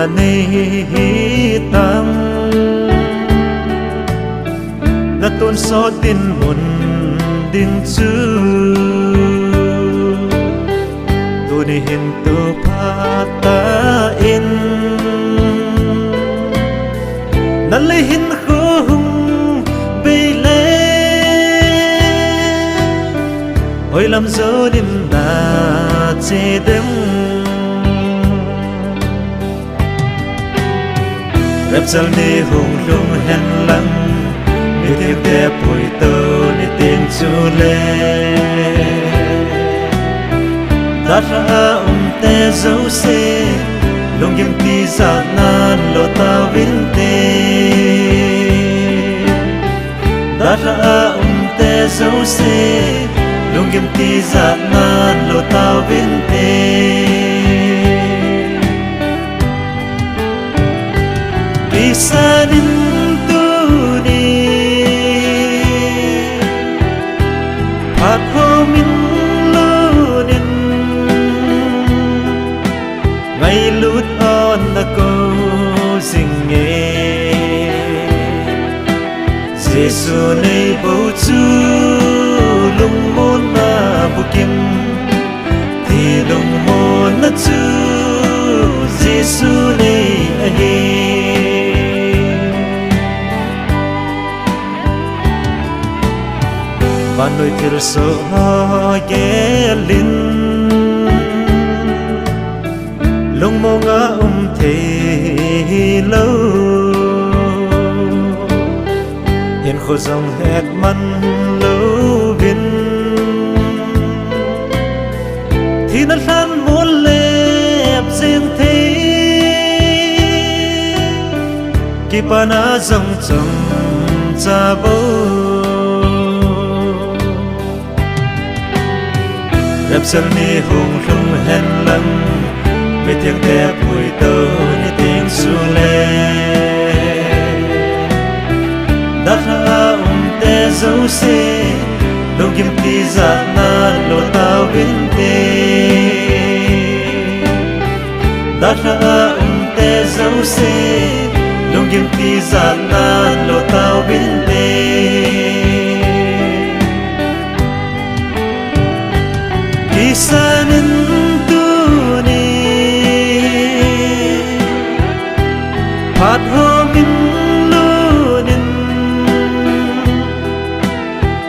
là nê tam là tôn so tin muôn đinh chư tu ni hin tu pa ta in na le hin khung bê lê ôi làm dấu đêm đã chê đêm rap sal ni hùng lung hen lăng ni tiếng đẹp bụi tơ ni tiếng chu lê đã ra te dấu xe lung yếm ti giạt nan lo ta vinh tê đã ra te dấu xe lung yếm ti giạt nan lo ta vinh tê bisa din tu ni pat ho min lo din ngay lut on na ko singe Giêsu nei bầu chu lung môn na bukim thì lung môn na chu Giêsu nei ahi và nơi thiệt sợ ghé linh lung mong ngã thế lâu hiện khổ dòng hẹt mặn lâu viên thì nó lan muốn lẹp riêng thế kỳ bà na dòng chồng cha bầu rap sal ni hùng lung hen lăng với tiếng đẹp bụi tơ như tiếng su lê đã ra te dấu xe đông kim ti giạt nan lo tao vinh tê đã ra te dấu xe đông kim ti giạt nan lo tao vinh tê bisa nin tu ni pat ho min lu nin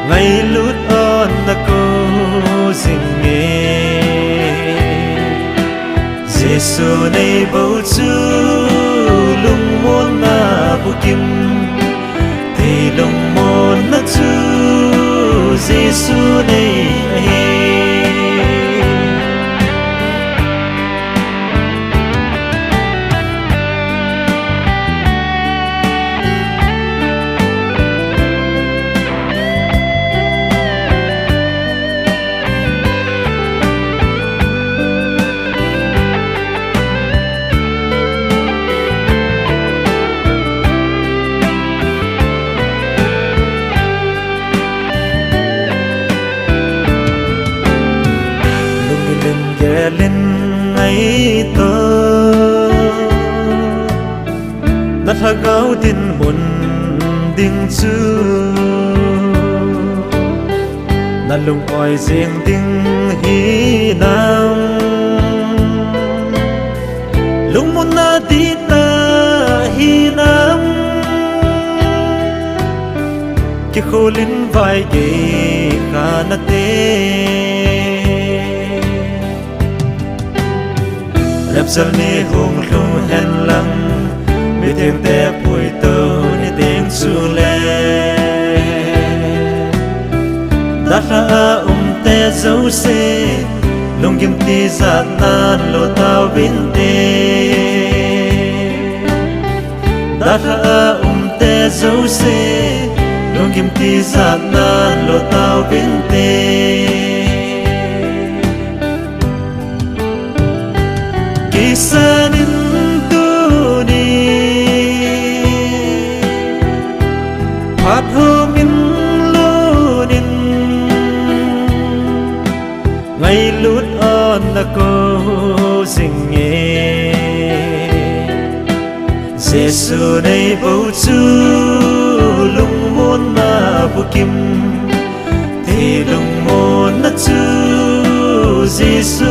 ngay lut on na ko singe Giêsu nei bầu chu lung môn na bukim thì lung môn na chu Giêsu nei lên ngày tơ nát hà gạo tin muôn đinh chư nát lung oi riêng đinh hi nam lung muôn na đi ta hi nam cái khô linh vai ghê khá na tê rap sal ni hùng lung hen lăng với tiếng đẹp bụi tơ như tiếng su lê đã ra te dấu xe lung kim ti giạt nan lo tao vinh tê đã ra te dấu xe lung kim ti giạt nan lo tao vinh tê Isa nin tu ni pat ho min lu nin ngay lut on na ko singe Giêsu này bầu chú lung môn na bu kim thì lung môn na chú Giêsu